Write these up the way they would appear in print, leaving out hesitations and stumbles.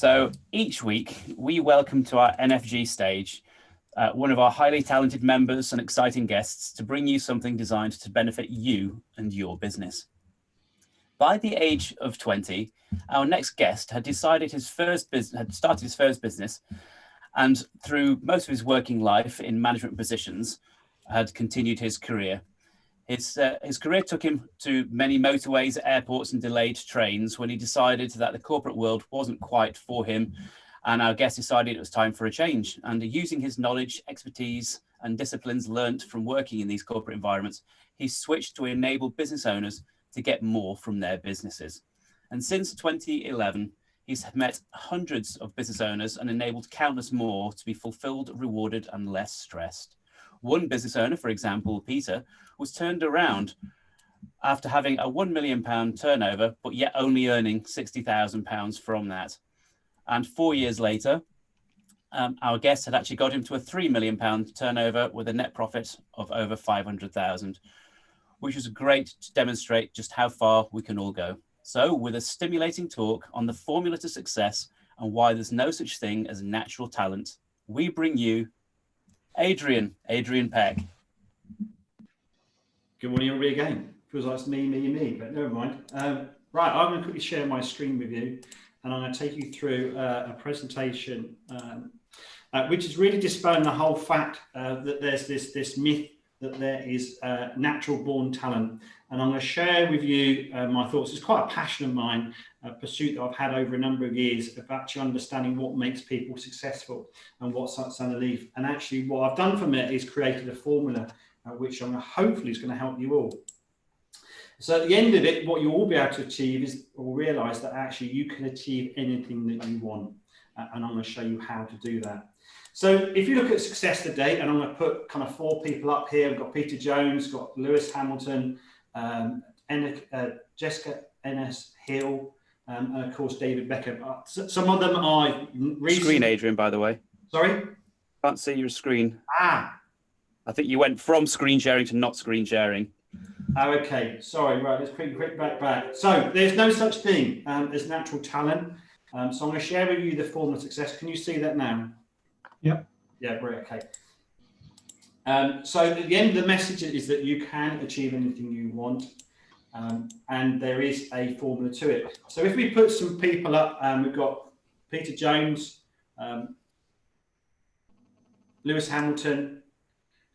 So each week we welcome to our NfG stage one of our highly talented members and exciting guests to bring you something designed to benefit you and your business. By the age of 20, our next guest had started his first business, and through most of his working life in management positions, had continued his career. His career took him to many motorways, airports, and delayed trains when he decided that the corporate world wasn't quite for him. And our guest decided it was time for a change. And using his knowledge, expertise, and disciplines learnt from working in these corporate environments, he switched to enable business owners to get more from their businesses. And since 2011, he's met hundreds of business owners and enabled countless more to be fulfilled, rewarded, and less stressed. One business owner, for example, Peter, was turned around after having a £1 million turnover, but yet only earning £60,000 from that. And 4 years later, our guest had actually got him to a £3 million turnover with a net profit of over 500,000, which was great to demonstrate just how far we can all go. So with a stimulating talk on the formula to success and why there's no such thing as natural talent, we bring you Adrian Peck. Good morning, everybody, again. Feels like it's me, but never mind. Right, I'm going to quickly share my screen with you, and I'm going to take you through a presentation which is really dispelling the whole fact that there's this myth that there is natural born talent. And I'm going to share with you my thoughts. It's quite a passion of mine, a pursuit that I've had over a number of years of actually understanding what makes people successful and what's underneath. And actually what I've done from it is created a formula which I'm hopefully is going to help you all. So at the end of it, what you'll all be able to achieve is, or realise that actually you can achieve anything that you want. And I'm going to show you how to do that. So if you look at success today, and I'm going to put kind of 4 people up here. We've got Peter Jones, got Lewis Hamilton, Jessica Ennis Hill, and of course David Beckham. Some of them are recent. Screen, Adrian, by the way. Sorry? Can't see your screen. Ah. I think you went from screen sharing to not screen sharing. Oh, okay. Sorry. Right. Let's quick back. So there's no such thing as natural talent. So I'm going to share with you the formula of success. Can you see that now? Yep. Yeah, great. Okay. So at the end of the message is that you can achieve anything you want, and there is a formula to it. So if we put some people up, we've got Peter Jones, Lewis Hamilton,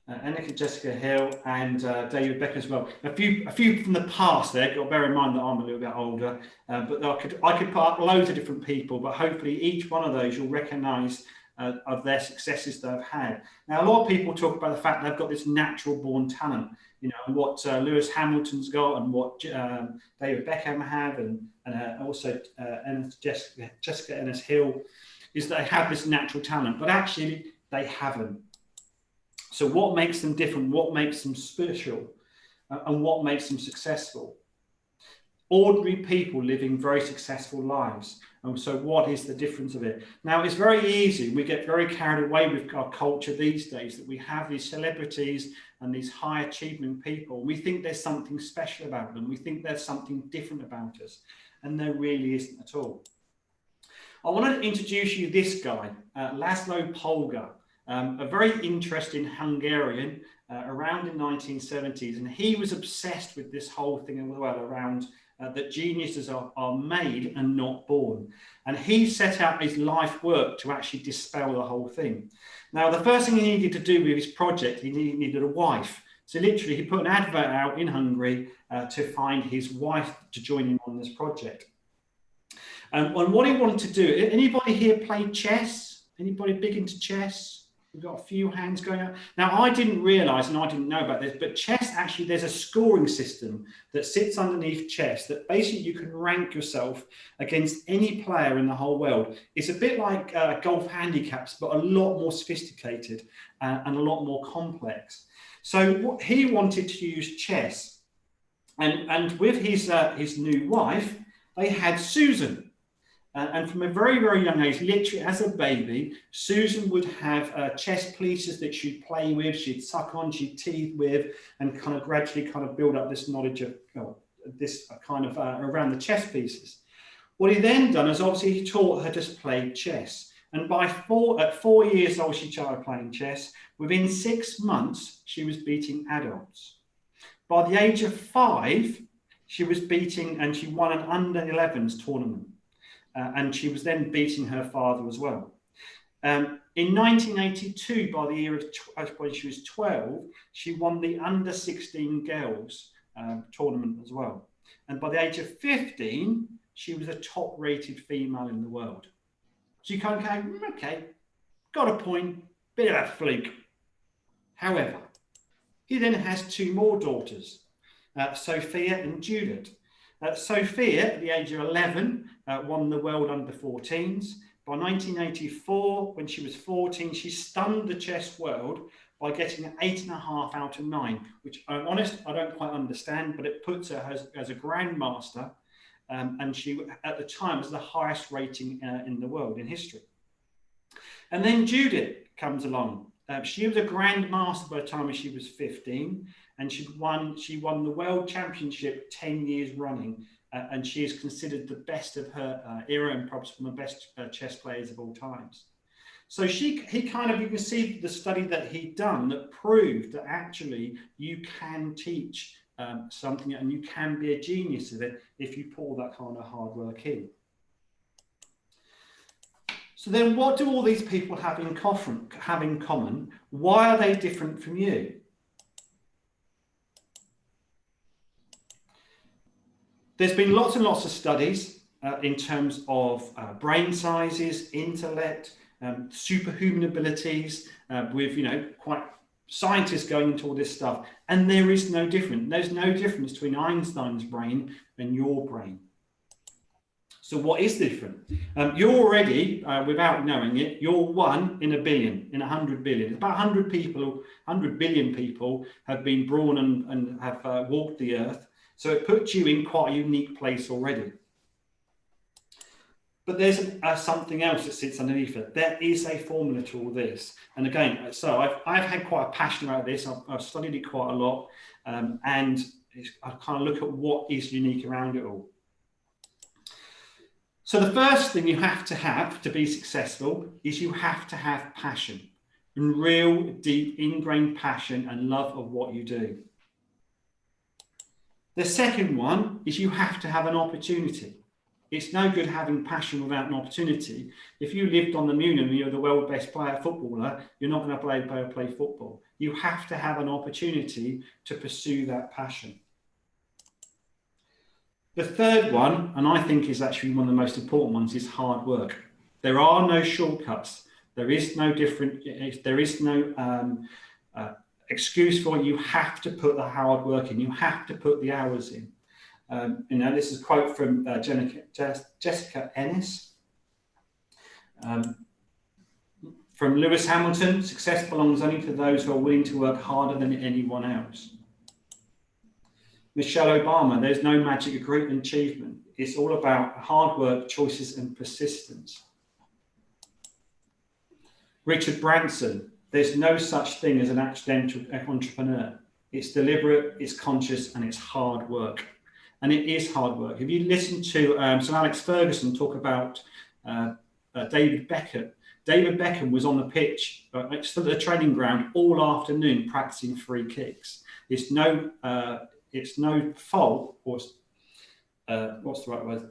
Annika Jessica Hill, and David Beck as well. A few from the past there. Got to bear in mind that I'm a little bit older, but I could put up loads of different people. But hopefully each one of those you'll recognise of their successes that I've had. Now, a lot of people talk about the fact they've got this natural born talent, you know, and what Lewis Hamilton's got, and what David Beckham have, and also Jessica Ennis Hill, is that they have this natural talent, but actually they haven't. So what makes them different? What makes them special? And what makes them successful? Ordinary people living very successful lives. And so what is the difference of it? Now, it's very easy. We get very carried away with our culture these days, that we have these celebrities and these high achievement people. We think there's something special about them. We think there's something different about us. And there really isn't at all. I want to introduce you this guy, Laszlo Polgar. A very interesting Hungarian around the 1970s, and he was obsessed with this whole thing as well around that geniuses are made and not born. And he set out his life work to actually dispel the whole thing. Now, the first thing he needed to do with his project, he needed a wife. So literally, he put an advert out in Hungary to find his wife to join him on this project. And what he wanted to do, anybody here play chess? Anybody big into chess? We've got a few hands going up. Now, I didn't realise, and I didn't know about this, but chess, actually, there's a scoring system that sits underneath chess that basically you can rank yourself against any player in the whole world. It's a bit like golf handicaps, but a lot more sophisticated and a lot more complex. So he wanted to use chess. And with his new wife, they had Susan. And from a very, very young age, literally as a baby, Susan would have chess pieces that she'd play with, she'd suck on, she'd tease with, and kind of gradually kind of build up this knowledge of this kind of around the chess pieces. What he then done is obviously he taught her to play chess. And at 4 years old, she started playing chess. Within 6 months, she was beating adults. By the age of 5, she was beating, and she won an under 11s tournament. And she was then beating her father as well. In 1982, by the year of when she was 12, she won the under 16 girls tournament as well. And by the age of 15, she was a top rated female in the world. So you kind of go, okay, got a point, bit of a fluke. However, he then has 2 more daughters, Sophia and Judith. Sophia, at the age of 11, won the world under 14s. By 1984, when she was 14, she stunned the chess world by getting an 8.5 out of 9, which I'm honest, I don't quite understand, but it puts her as a grandmaster. And she, at the time, was the highest rating in the world, in history. And then Judith comes along. She was a grandmaster by the time she was 15, and she won the world championship 10 years running. And she is considered the best of her era and perhaps one of the best chess players of all times. So you can see the study that he'd done that proved that actually you can teach something and you can be a genius of it if you pour that kind of hard work in. So then what do all these people have in common? Why are they different from you? There's been lots and lots of studies in terms of brain sizes, intellect, superhuman abilities, with quite scientists going into all this stuff, and there is no difference. There's no difference between Einstein's brain and your brain. So what is different? You're already, without knowing it, you're 1 in a billion, in 100 billion. About 100 billion people have been born and have walked the earth. So it puts you in quite a unique place already. But there's something else that sits underneath it. There is a formula to all this. And again, so I've had quite a passion about this. I've studied it quite a lot. And I kind of look at what is unique around it all. So the first thing you have to be successful is you have to have passion, and real, deep, ingrained passion and love of what you do. The second one is you have to have an opportunity. It's no good having passion without an opportunity. If you lived on the moon and you're the world's best footballer, you're not going to be able to play football. You have to have an opportunity to pursue that passion. The third one, and I think is actually one of the most important ones, is hard work. There are no shortcuts. There is no excuse for it. You have to put the hard work in. You have to put the hours in. This is a quote from Jessica Ennis. From Lewis Hamilton, success belongs only to those who are willing to work harder than anyone else. Michelle Obama, there's no magic achievement. It's all about hard work, choices, and persistence. Richard Branson, there's no such thing as an accidental entrepreneur. It's deliberate, it's conscious, and it's hard work. And it is hard work. If you listen to Sir Alex Ferguson talk about David Beckham, David Beckham was on the pitch, next to the training ground all afternoon practicing free kicks. It's no fault, or what's the right word?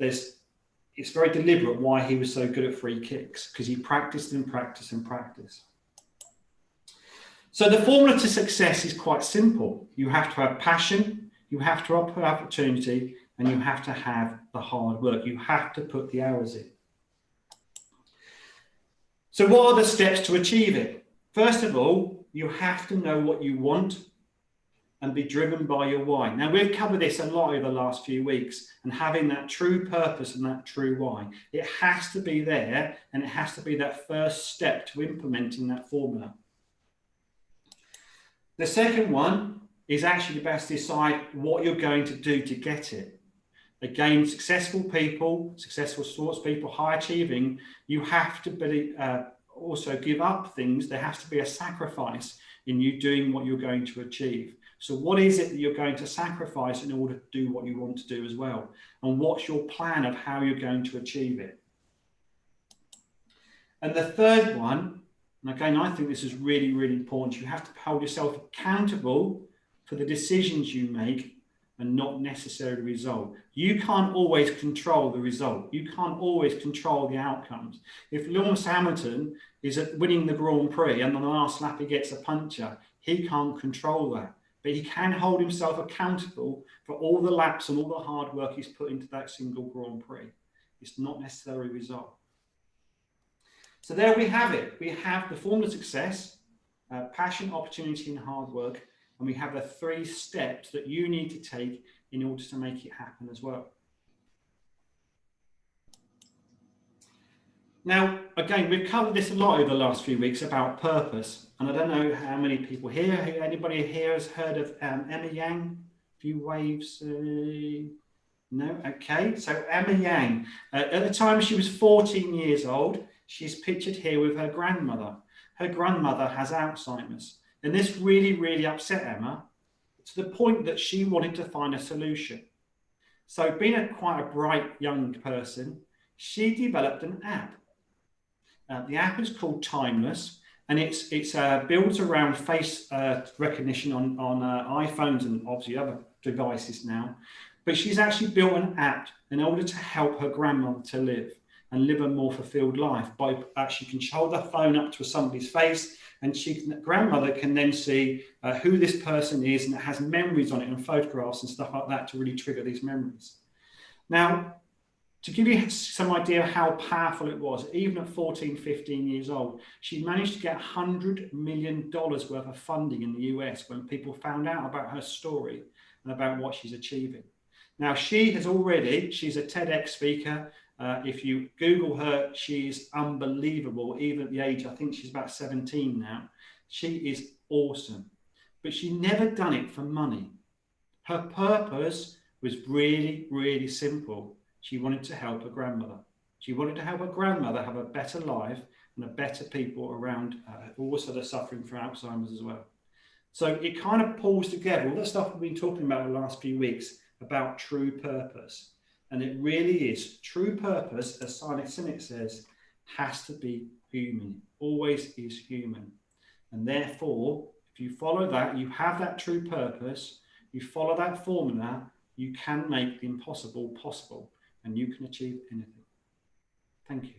It's very deliberate why he was so good at free kicks, because he practiced and practiced and practiced. So the formula to success is quite simple. You have to have passion, you have to have opportunity, and you have to have the hard work. You have to put the hours in. So what are the steps to achieve it? First of all, you have to know what you want and be driven by your why. Now, we've covered this a lot over the last few weeks, and having that true purpose and that true why. It has to be there, and it has to be that first step to implementing that formula. The second one is actually best to decide what you're going to do to get it. Again, successful people, successful sports people, high achieving, you have to also give up things. There has to be a sacrifice in you doing what you're going to achieve. So what is it that you're going to sacrifice in order to do what you want to do as well? And what's your plan of how you're going to achieve it? And the third one, and again, I think this is really, really important. You have to hold yourself accountable for the decisions you make and not necessarily the result. You can't always control the result. You can't always control the outcomes. If Lewis Hamilton is winning the Grand Prix and on the last lap he gets a puncture, he can't control that. But he can hold himself accountable for all the laps and all the hard work he's put into that single Grand Prix. It's not necessarily a result. So there we have it. We have the formula of success, passion, opportunity, and hard work. And we have the 3 steps that you need to take in order to make it happen as well. Now, again, we've covered this a lot over the last few weeks about purpose. And I don't know how many people here, anybody here has heard of Emma Yang? A few waves. No? Okay. So Emma Yang, at the time she was 14 years old, she's pictured here with her grandmother. Her grandmother has Alzheimer's. And this really, really upset Emma to the point that she wanted to find a solution. So being quite a bright young person, she developed an app. The app is called Timeless, and it's built around face recognition on iPhones and obviously other devices now. But she's actually built an app in order to help her grandmother to live and live a more fulfilled life by actually can hold the phone up to somebody's face, and grandmother can then see who this person is, and it has memories on it and photographs and stuff like that to really trigger these memories. Now, to give you some idea of how powerful it was, even at 14, 15 years old, she managed to get $100 million worth of funding in the US when people found out about her story and about what she's achieving. Now, she's a TEDx speaker. If you Google her, she's unbelievable. Even at the age, I think she's about 17 now. She is awesome. But she never done it for money. Her purpose was really, really simple. She wanted to help her grandmother. She wanted to help her grandmother have a better life and a better people around also that are suffering from Alzheimer's as well. So it kind of pulls together all the stuff we've been talking about the last few weeks about true purpose. And it really is. True purpose, as Simon Sinek says, has to be human. It always is human. And therefore, if you follow that, you have that true purpose, you follow that formula, you can make the impossible possible, and you can achieve anything. Thank you.